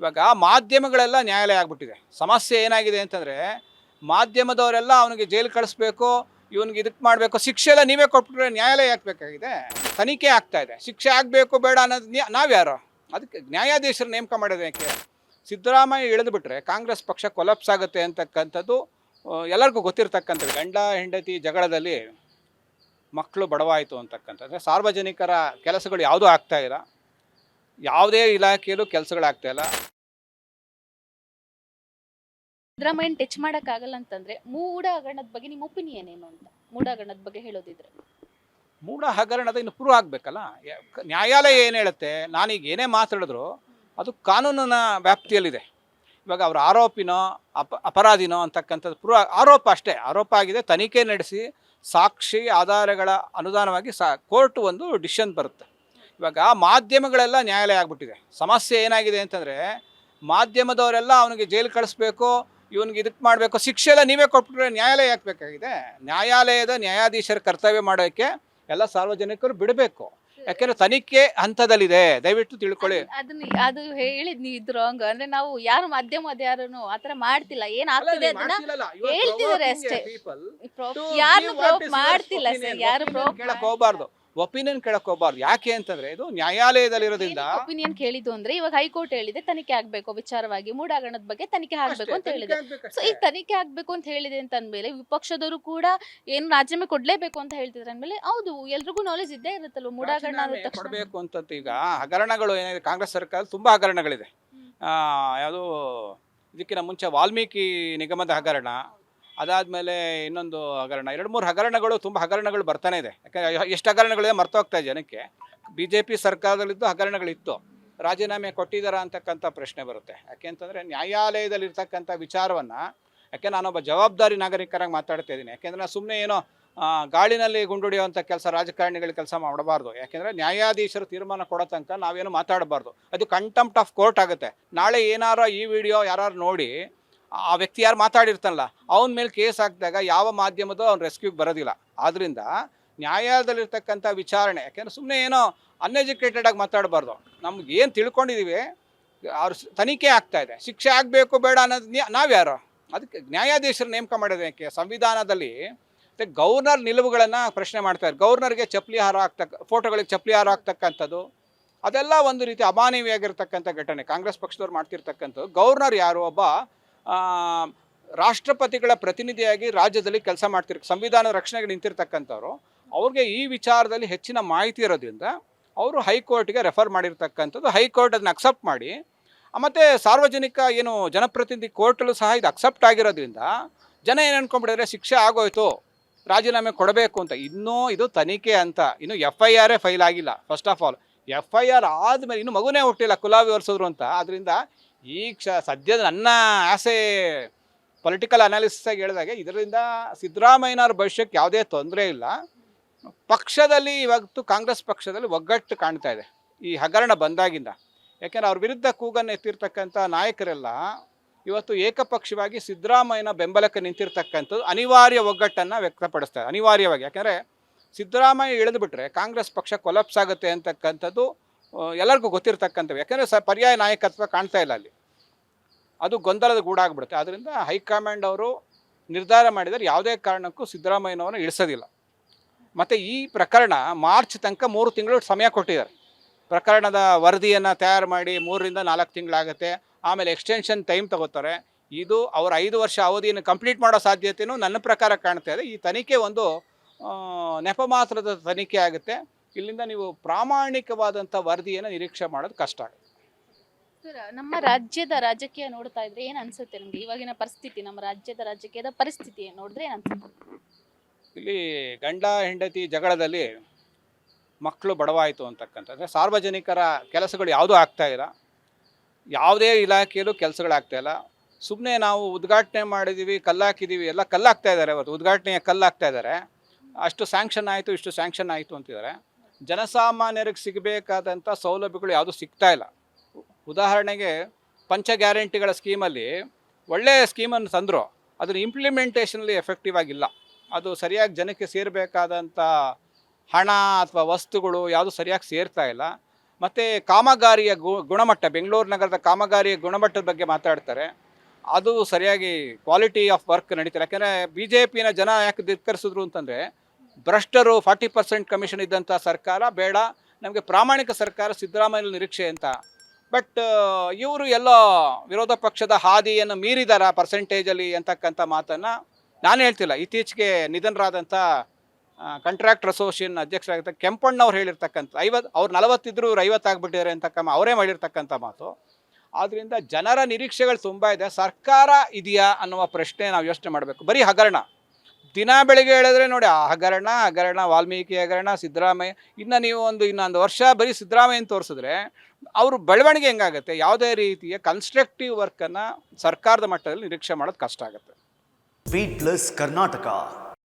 ಇವಾಗ ಮಾಧ್ಯಮಗಳೆಲ್ಲ ನ್ಯಾಯಾಲಯ ಆಗ್ಬಿಟ್ಟಿದೆ. ಸಮಸ್ಯೆ ಏನಾಗಿದೆ ಅಂತಂದರೆ, ಮಾಧ್ಯಮದವರೆಲ್ಲ ಅವನಿಗೆ ಜೈಲು ಕಳಿಸ್ಬೇಕು, ಇವನಿಗೆ ಇದಕ್ಕೆ ಮಾಡಬೇಕು, ಶಿಕ್ಷೆ ಎಲ್ಲ ನೀವೇ ಕೊಟ್ಬಿಟ್ರೆ ನ್ಯಾಯಾಲಯ ಯಾಕೆ ಬೇಕಾಗಿದೆ? ತನಿಖೆ ಆಗ್ತಾ ಇದೆ, ಶಿಕ್ಷೆ ಆಗಬೇಕು ಬೇಡ ಅನ್ನೋದು ನಾವ್ಯಾರು? ಅದಕ್ಕೆ ನ್ಯಾಯಾಧೀಶರು ನೇಮಕ ಮಾಡೋದು ಯಾಕೆ? ಸಿದ್ದರಾಮಯ್ಯ ಇಳಿದು ಬಿಟ್ಟರೆ ಕಾಂಗ್ರೆಸ್ ಪಕ್ಷ ಕೊಲಾಪ್ಸ್ ಆಗುತ್ತೆ ಅಂತಕ್ಕಂಥದ್ದು ಎಲ್ಲರಿಗೂ ಗೊತ್ತಿರ್ತಕ್ಕಂಥದ್ದು. ಗಂಡ ಹೆಂಡತಿ ಜಗಳದಲ್ಲಿ ಮಕ್ಕಳು ಬಡವಾಯಿತು ಅಂತಕ್ಕಂಥದ್ದು. ಸಾರ್ವಜನಿಕರ ಕೆಲಸಗಳು ಯಾವುದೂ ಆಗ್ತಾ ಇಲ್ಲ, ಯಾವುದೇ ಇಲಾಖೆಯಲ್ಲೂ ಕೆಲಸಗಳಾಗ್ತಾ ಇಲ್ಲ. ಸಿದ್ದರಾಮಯ್ಯನ ಟಚ್ ಮಾಡೋಕ್ಕಾಗಲ್ಲ ಅಂತಂದ್ರೆ ಮೂಢ ಹಗರಣದ ಬಗ್ಗೆ ನಿಮ್ಮ ಒಪಿನಿಯನ್ ಏನು ಅಂತ? ಮೂಢ ಹಗರಣದ ಬಗ್ಗೆ ಹೇಳೋದಿದ್ರೆ ಮೂಢ ಹಗರಣದ ಇನ್ನು ಪ್ರೂವ್ ಆಗಬೇಕಲ್ಲ. ನ್ಯಾಯಾಲಯ ಏನು ಹೇಳುತ್ತೆ, ನಾನೀಗ ಏನೇ ಮಾತಾಡಿದ್ರು ಅದು ಕಾನೂನಿನ ವ್ಯಾಪ್ತಿಯಲ್ಲಿದೆ. ಇವಾಗ ಅವ್ರ ಆರೋಪಿನೋ ಅಪರಾಧಿನೋ ಅಂತಕ್ಕಂಥದ್ದು ಆರೋಪ ಅಷ್ಟೇ, ಆರೋಪ ಆಗಿದೆ, ತನಿಖೆ ನಡೆಸಿ ಸಾಕ್ಷಿ ಆಧಾರಗಳ ಅನುದಾನವಾಗಿ ಕೋರ್ಟ್ ಒಂದು ಡಿಸಿಷನ್ ಬರುತ್ತೆ. ಇವಾಗ ಮಾಧ್ಯಮಗಳೆಲ್ಲ ನ್ಯಾಯಾಲಯ ಆಗ್ಬಿಟ್ಟಿದೆ. ಸಮಸ್ಯೆ ಏನಾಗಿದೆ ಅಂತಂದರೆ, ಮಾಧ್ಯಮದವರೆಲ್ಲ ಅವನಿಗೆ ಜೈಲು ಕಳಿಸ್ಬೇಕು, ಇವನಿಗೆ ಇದಕ್ಕೆ ಮಾಡಬೇಕು, ಶಿಕ್ಷೆ ಎಲ್ಲ ನೀವೇ ಕೊಟ್ಬಿಟ್ರೆ ನ್ಯಾಯಾಲಯ ಯಾಕೆ ಬೇಕಾಗಿದೆ? ನ್ಯಾಯಾಲಯದ ನ್ಯಾಯಾಧೀಶರ ಕರ್ತವ್ಯ ಮಾಡೋಕ್ಕೆ ಎಲ್ಲ ಸಾರ್ವಜನಿಕರು ಬಿಡಬೇಕು. ಯಾಕೆಂದರೆ ತನಿಖೆ ಹಂತದಲ್ಲಿದೆ, ದಯವಿಟ್ಟು ತಿಳ್ಕೊಳ್ಳಿ. ಅದು ಹೇಳಿದ್ ನೀವು ಇದು ರಾಂಗ್. ಅಂದ್ರೆ ನಾವು ಯಾರು ಮಾಧ್ಯಮ ಯಾರನ್ನು ಆತರ ಮಾಡ್ತಿಲ್ಲ, ಏನ್ ಆಗ್ತಿದೆ ಅದನ್ನ ಹೇಳ್ತಿದ್ದಾರೆ ಅಷ್ಟೇ. ಯಾರು ಪ್ರೂಫ್ ಮಾಡ್ತಿಲ್ಲ ಸರ್, ಯಾರು ಪ್ರೂಫ್ ಕೇಳಕ್ ಹೋಗ್ಬಾರ್ದು, ಒಪಿನಿಯನ್ ಕೇಳಕ್ ಹೋಗ್ಬಾರ್ದು. ಯಾಕೆ ಅಂತಂದ್ರೆ ಇದು ನ್ಯಾಯಾಲಯದಲ್ಲಿರೋದ್ರಿಂದ. ಒಪಿನಿಯನ್ ಕೇಳಿದ್ದು ಅಂದ್ರೆ ಇವಾಗ ಹೈಕೋರ್ಟ್ ಹೇಳಿದೆ ತನಿಖೆ ಆಗ್ಬೇಕು ವಿಚಾರವಾಗಿ, ಮೂಢ ಹಗರಣದ ಬಗ್ಗೆ ತನಿಖೆ ಆಗ್ಬೇಕು ಅಂತ ಹೇಳಿದೆ. ಸೊ ಈ ತನಿಖೆ ಆಗ್ಬೇಕು ಅಂತ ಹೇಳಿದೆ ಅಂತ ಅಂದ್ಮೇಲೆ ವಿಪಕ್ಷದವರು ಕೂಡ ಏನು ರಾಜೀನಾಮೆ ಕೊಡ್ಲೇಬೇಕು ಅಂತ ಹೇಳ್ತಿದ್ರೆ ಅಂದ್ಮೇಲೆ ಹೌದು ಎಲ್ರಿಗೂ ನಾಲೆಜ್ ಇದ್ದೇ ಇರುತ್ತಲ್ವ ಮೂಢ ಹಗರಣ ಕೊಡಬೇಕು ಅಂತ. ಈಗ ಹಗರಣಗಳು ಏನಿದೆ, ಕಾಂಗ್ರೆಸ್ ಸರ್ಕಾರ ತುಂಬಾ ಹಗರಣಗಳಿದೆ. ಯಾವುದು ಇದಕ್ಕಿಂತ ಮುಂಚೆ ವಾಲ್ಮೀಕಿ ನಿಗಮದ ಹಗರಣ, ಅದಾದಮೇಲೆ ಇನ್ನೊಂದು ಹಗರಣ, 2-3 ಹಗರಣಗಳು, ತುಂಬ ಹಗರಣಗಳು ಬರ್ತಾನೆ ಇದೆ. ಯಾಕಂದರೆ ಎಷ್ಟು ಹಗರಣಗಳಿದೆ ಮರ್ತೋಗ್ತಾ ಇದೆ ಜನಕ್ಕೆ. BJP ಸರ್ಕಾರದಲ್ಲಿದ್ದು ಹಗರಣಗಳಿತ್ತು, ರಾಜೀನಾಮೆ ಕೊಟ್ಟಿದ್ದಾರಾ ಅಂತಕ್ಕಂಥ ಪ್ರಶ್ನೆ ಬರುತ್ತೆ. ಯಾಕೆ ಅಂತಂದರೆ ನ್ಯಾಯಾಲಯದಲ್ಲಿರ್ತಕ್ಕಂಥ ವಿಚಾರವನ್ನು, ಯಾಕೆ ನಾನೊಬ್ಬ ಜವಾಬ್ದಾರಿ ನಾಗರಿಕರಾಗಿ ಮಾತಾಡ್ತಾ ಇದ್ದೀನಿ. ಯಾಕೆಂದರೆ ನಾನು ಸುಮ್ಮನೆ ಏನೋ ಗಾಳಿನಲ್ಲಿ ಗುಂಡುಡಿಯುವಂಥ ಕೆಲಸ ರಾಜಕಾರಣಿಗಳ ಕೆಲಸ ಮಾಡಬಾರ್ದು. ಯಾಕೆಂದರೆ ನ್ಯಾಯಾಧೀಶರು ತೀರ್ಮಾನ ಕೊಡೋ ತನಕ ನಾವೇನು ಮಾತಾಡಬಾರ್ದು, ಅದು ಕಂಟೆಂಪ್ಟ್ ಆಫ್ ಕೋರ್ಟ್ ಆಗುತ್ತೆ. ನಾಳೆ ಏನಾರು ಈ ವಿಡಿಯೋ ಯಾರು ನೋಡಿ ಆ ವ್ಯಕ್ತಿ ಯಾರು ಮಾತಾಡಿರ್ತಾನಲ್ಲ ಅವನ ಮೇಲೆ ಕೇಸ್ ಹಾಕಿದಾಗ ಯಾವ ಮಾಧ್ಯಮದೋ ಅವ್ನು ರೆಸ್ಕ್ಯೂಗೆ ಬರೋದಿಲ್ಲ. ಆದ್ದರಿಂದ ನ್ಯಾಯಾಲಯದಲ್ಲಿರ್ತಕ್ಕಂಥ ವಿಚಾರಣೆ, ಯಾಕೆಂದರೆ ಸುಮ್ಮನೆ ಏನೋ ಅನ್ಎಜುಕೇಟೆಡಾಗಿ ಮಾತಾಡಬಾರ್ದು. ನಮ್ಗೆ ಏನು ತಿಳ್ಕೊಂಡಿದ್ದೀವಿ, ಅವ್ರ ತನಿಖೆ ಆಗ್ತಾ ಇದೆ, ಶಿಕ್ಷೆ ಆಗಬೇಕು ಬೇಡ ಅನ್ನೋದು ನಾವ್ಯಾರು? ಅದಕ್ಕೆ ನ್ಯಾಯಾಧೀಶರು ನೇಮಕ ಮಾಡೋದು ಯಾಕೆ? ಸಂವಿಧಾನದಲ್ಲಿ ಗವರ್ನರ್ ನಿಲುವುಗಳನ್ನು ಪ್ರಶ್ನೆ ಮಾಡ್ತಾರೆ. ಗವರ್ನರ್ಗೆ ಚಪ್ಪಲಿ ಹಾರ ಫೋಟೋಗಳಿಗೆ ಚಪ್ಪಲಿ ಹಾರ ಹಾಕ್ತಕ್ಕಂಥದ್ದು ಅದೆಲ್ಲ ಒಂದು ರೀತಿ ಅಮಾನವೀಯಾಗಿರ್ತಕ್ಕಂಥ ಘಟನೆ. ಕಾಂಗ್ರೆಸ್ ಪಕ್ಷದವ್ರು ಮಾಡ್ತಿರ್ತಕ್ಕಂಥದ್ದು. ಗವರ್ನರ್ ಯಾರು? ಒಬ್ಬ ರಾಷ್ಟ್ರಪತಿಗಳ ಪ್ರತಿನಿಧಿಯಾಗಿ ರಾಜ್ಯದಲ್ಲಿ ಕೆಲಸ ಸಂವಿಧಾನದ ರಕ್ಷಣೆಗೆ ನಿಂತಿರ್ತಕ್ಕಂಥವ್ರು. ಅವ್ರಿಗೆ ಈ ವಿಚಾರದಲ್ಲಿ ಹೆಚ್ಚಿನ ಮಾಹಿತಿ ಇರೋದ್ರಿಂದ ಅವರು ಹೈಕೋರ್ಟ್ಗೆ ರೆಫರ್ ಮಾಡಿರ್ತಕ್ಕಂಥದ್ದು. ಹೈಕೋರ್ಟ್ ಅದನ್ನ ಅಕ್ಸೆಪ್ಟ್ ಮಾಡಿ, ಮತ್ತು ಸಾರ್ವಜನಿಕ ಏನು ಜನಪ್ರತಿನಿಧಿ ಕೋರ್ಟಲ್ಲೂ ಸಹ ಇದು ಅಕ್ಸೆಪ್ಟ್ ಆಗಿರೋದ್ರಿಂದ ಜನ ಏನು ಅನ್ಕೊಂಡ್ಬಿಟ್ಟಿದ್ರೆ ಶಿಕ್ಷೆ ಆಗೋಯ್ತು, ರಾಜೀನಾಮೆ ಕೊಡಬೇಕು ಅಂತ. ಇನ್ನೂ ಇದು ತನಿಖೆ ಅಂತ, ಇನ್ನು FIR ಫೈಲ್ ಆಗಿಲ್ಲ. ಫಸ್ಟ್ ಆಫ್ ಆಲ್ FIR ಆದಮೇಲೆ ಇನ್ನೂ ಮಗುನೇ ಹುಟ್ಟಿಲ್ಲ, ಕುಲ ವಿವರಿಸಿದ್ರು ಅಂತ. ಆದ್ದರಿಂದ ಈ ಸದ್ಯದ ನನ್ನ ಆಸೆ ಪೊಲಿಟಿಕಲ್ ಅನಾಲಿಸಿಸ್ ಆಗಿ ಹೇಳಿದಾಗೆ ಇದರಿಂದ ಸಿದ್ದರಾಮಯ್ಯನವ್ರ ಭವಿಷ್ಯಕ್ಕೆ ಯಾವುದೇ ತೊಂದರೆ ಇಲ್ಲ. ಪಕ್ಷದಲ್ಲಿ ಇವತ್ತು ಕಾಂಗ್ರೆಸ್ ಪಕ್ಷದಲ್ಲಿ ಒಗ್ಗಟ್ಟು ಕಾಣ್ತಾ ಇದೆ ಈ ಹಗರಣ ಬಂದಾಗಿಂದ. ಯಾಕೆಂದರೆ ಅವ್ರ ವಿರುದ್ಧ ಕೂಗನ್ನು ಎತ್ತಿರ್ತಕ್ಕಂಥ ನಾಯಕರೆಲ್ಲ ಇವತ್ತು ಏಕಪಕ್ಷವಾಗಿ ಸಿದ್ದರಾಮಯ್ಯನ ಬೆಂಬಲಕ್ಕೆ ನಿಂತಿರ್ತಕ್ಕಂಥದ್ದು ಅನಿವಾರ್ಯ ಒಗ್ಗಟ್ಟನ್ನು ವ್ಯಕ್ತಪಡಿಸ್ತಾರೆ, ಅನಿವಾರ್ಯವಾಗಿ. ಯಾಕೆಂದರೆ ಸಿದ್ದರಾಮಯ್ಯ ಇಳಿದು ಬಿಟ್ಟರೆ ಕಾಂಗ್ರೆಸ್ ಪಕ್ಷ ಕೊಲಾಪ್ಸ್ ಆಗುತ್ತೆ ಅಂತಕ್ಕಂಥದ್ದು ಎಲ್ಲರಿಗೂ ಗೊತ್ತಿರ್ತಕ್ಕಂಥವು. ಯಾಕೆಂದರೆ ಪರ್ಯಾಯ ನಾಯಕತ್ವ ಕಾಣ್ತಾ ಇಲ್ಲ ಅಲ್ಲಿ, ಅದು ಗೊಂದಲದ ಗೂಡಾಗ್ಬಿಡುತ್ತೆ. ಆದ್ದರಿಂದ ಹೈಕಮಾಂಡ್ ಅವರು ನಿರ್ಧಾರ ಮಾಡಿದರೆ ಯಾವುದೇ ಕಾರಣಕ್ಕೂ ಸಿದ್ದರಾಮಯ್ಯನವರನ್ನು ಇಳಿಸೋದಿಲ್ಲ. ಮತ್ತು ಈ ಪ್ರಕರಣ ಮಾರ್ಚ್ ತನಕ 3 ತಿಂಗಳು ಸಮಯ ಕೊಟ್ಟಿದ್ದಾರೆ. ಪ್ರಕರಣದ ವರದಿಯನ್ನು ತಯಾರು ಮಾಡಿ 3ರಿಂದ 4 ತಿಂಗಳಾಗುತ್ತೆ. ಆಮೇಲೆ ಎಕ್ಸ್ಟೆನ್ಷನ್ ಟೈಮ್ ತಗೋತಾರೆ. ಇದು ಅವರ 5 ವರ್ಷ ಅವಧಿಯನ್ನು ಕಂಪ್ಲೀಟ್ ಮಾಡೋ ಸಾಧ್ಯತೆಯೂ ನನ್ನ ಪ್ರಕಾರ ಕಾಣ್ತಾ ಇದೆ. ಈ ತನಿಖೆ ಒಂದು ನೆಪ ಮಾತ್ರದ ತನಿಖೆ ಆಗುತ್ತೆ. ಇಲ್ಲಿಂದ ನೀವು ಪ್ರಾಮಾಣಿಕವಾದಂಥ ವರದಿಯನ್ನು ನಿರೀಕ್ಷೆ ಮಾಡೋದು ಕಷ್ಟ ಆಗುತ್ತೆ. ಸರ್, ನಮ್ಮ ರಾಜ್ಯದ ರಾಜಕೀಯ ನೋಡ್ತಾ ಇದ್ರೆ ಏನು ಅನ್ಸುತ್ತೆ ನಿಮಗೆ? ಇವಾಗಿನ ಪರಿಸ್ಥಿತಿ, ನಮ್ಮ ರಾಜ್ಯದ ರಾಜಕೀಯದ ಪರಿಸ್ಥಿತಿ ನೋಡಿದ್ರೆ ಏನು ಅನ್ಸುತ್ತೆ? ಇಲ್ಲಿ ಗಂಡ ಹೆಂಡತಿ ಜಗಳದಲ್ಲಿ ಮಕ್ಕಳು ಬಡವಾಯಿತು ಅಂತಕ್ಕಂಥದ್ದು. ಸಾರ್ವಜನಿಕರ ಕೆಲಸಗಳು ಯಾವುದೂ ಆಗ್ತಾ ಇಲ್ಲ, ಯಾವುದೇ ಇಲಾಖೆಯಲ್ಲೂ ಕೆಲಸಗಳಾಗ್ತಾ ಇಲ್ಲ. ಸುಮ್ಮನೆ ನಾವು ಉದ್ಘಾಟನೆ ಮಾಡಿದ್ದೀವಿ, ಕಲ್ಲಾಕಿದ್ದೀವಿ, ಎಲ್ಲ ಕಲ್ಲಾಗ್ತಾ ಇದ್ದಾರೆ. ಅವತ್ತು ಉದ್ಘಾಟನೆಯ ಕಲ್ಲಾಗ್ತಾ ಇದ್ದಾರೆ. ಅಷ್ಟು ಸ್ಯಾಂಕ್ಷನ್ ಆಯಿತು, ಇಷ್ಟು ಸ್ಯಾಂಕ್ಷನ್ ಆಯಿತು ಅಂತಿದ್ದಾರೆ. ಜನಸಾಮಾನ್ಯರಿಗೆ ಸಿಗಬೇಕಾದಂಥ ಸೌಲಭ್ಯಗಳು ಯಾವುದೂ ಸಿಗ್ತಾ ಇಲ್ಲ. ಉದಾಹರಣೆಗೆ ಪಂಚ ಗ್ಯಾರಂಟಿಗಳ ಸ್ಕೀಮಲ್ಲಿ ಒಳ್ಳೆಯ ಸ್ಕೀಮನ್ನು ತಂದರು, ಅದರ ಇಂಪ್ಲಿಮೆಂಟೇಷನಲ್ಲಿ ಎಫೆಕ್ಟಿವ್ ಆಗಿಲ್ಲ. ಅದು ಸರಿಯಾಗಿ ಜನಕ್ಕೆ ಸೇರಬೇಕಾದಂಥ ಹಣ ಅಥವಾ ವಸ್ತುಗಳು ಯಾವುದು ಸರಿಯಾಗಿ ಸೇರ್ತಾ ಇಲ್ಲ. ಮತ್ತು ಕಾಮಗಾರಿಯ ಗುಣಮಟ್ಟ, ಬೆಂಗಳೂರು ನಗರದ ಕಾಮಗಾರಿಯ ಗುಣಮಟ್ಟದ ಬಗ್ಗೆ ಮಾತಾಡ್ತಾರೆ. ಅದು ಸರಿಯಾಗಿ ಕ್ವಾಲಿಟಿ ಆಫ್ ವರ್ಕ್ ನಡೀತಿಲ್ಲ. ಯಾಕೆಂದರೆ ಬಿ ಜೆ ಪಿನ ಜನ ಯಾಕೆ ಧಿಕ್ಕರಿಸಿದ್ರು ಅಂತಂದರೆ, ಭ್ರಷ್ಟರು 40% ಕಮಿಷನ್ ಇದ್ದಂಥ ಸರ್ಕಾರ ಬೇಡ, ನಮಗೆ ಪ್ರಾಮಾಣಿಕ ಸರ್ಕಾರ ಸಿದ್ದರಾಮಯ್ಯ ನಿರೀಕ್ಷೆ ಅಂತ. ಬಟ್ ಇವರು ಎಲ್ಲೋ ವಿರೋಧ ಪಕ್ಷದ ಹಾದಿಯನ್ನು ಮೀರಿದಾರ ಪರ್ಸೆಂಟೇಜಲ್ಲಿ ಅಂತಕ್ಕಂಥ ಮಾತನ್ನು ನಾನು ಹೇಳ್ತಿಲ್ಲ. ಇತ್ತೀಚೆಗೆ ನಿಧನರಾದಂಥ ಕಾಂಟ್ರಾಕ್ಟರ್ ಅಸೋಸಿಯೇಷನ್ ಅಧ್ಯಕ್ಷರಾಗಿದ್ದ ಕೆಂಪಣ್ಣವ್ರು ಹೇಳಿರ್ತಕ್ಕಂಥ 50 ಅವ್ರು 40 ಇದ್ರು ಇವ್ರು 50 ಆಗಿಬಿಟ್ಟಿದ್ದಾರೆ ಅಂತಕ್ಕ ಅವರೇ ಮಾಡಿರ್ತಕ್ಕಂಥ ಮಾತು. ಆದ್ದರಿಂದ ಜನರ ನಿರೀಕ್ಷೆಗಳು ತುಂಬ ಇದೆ. ಸರ್ಕಾರ ಇದೆಯಾ ಅನ್ನುವ ಪ್ರಶ್ನೆ ನಾವು ಯೋಚನೆ ಮಾಡಬೇಕು. ಬರೀ ಹಗರಣ, ದಿನ ಬೆಳಿಗ್ಗೆ ಹೇಳಿದ್ರೆ ನೋಡಿ ಆ ಹಗರಣ, ವಾಲ್ಮೀಕಿ ಹಗರಣ, ಸಿದ್ದರಾಮಯ್ಯ. ಇನ್ನು ನೀವು ಇನ್ನೊಂದು ವರ್ಷ ಬರೀ ಸಿದ್ದರಾಮಯ್ಯನ ತೋರಿಸಿದ್ರೆ ಅವರು ಬೆಳವಣಿಗೆ ಹೆಂಗಾಗುತ್ತೆ? ಯಾವುದೇ ರೀತಿಯ ಕನ್ಸ್ಟ್ರಕ್ಟಿವ್ ವರ್ಕನ್ನು ಸರ್ಕಾರದ ಮಟ್ಟದಲ್ಲಿ ನಿರೀಕ್ಷೆ ಮಾಡೋದು ಕಷ್ಟ ಆಗುತ್ತೆ. Beat plus Karnataka.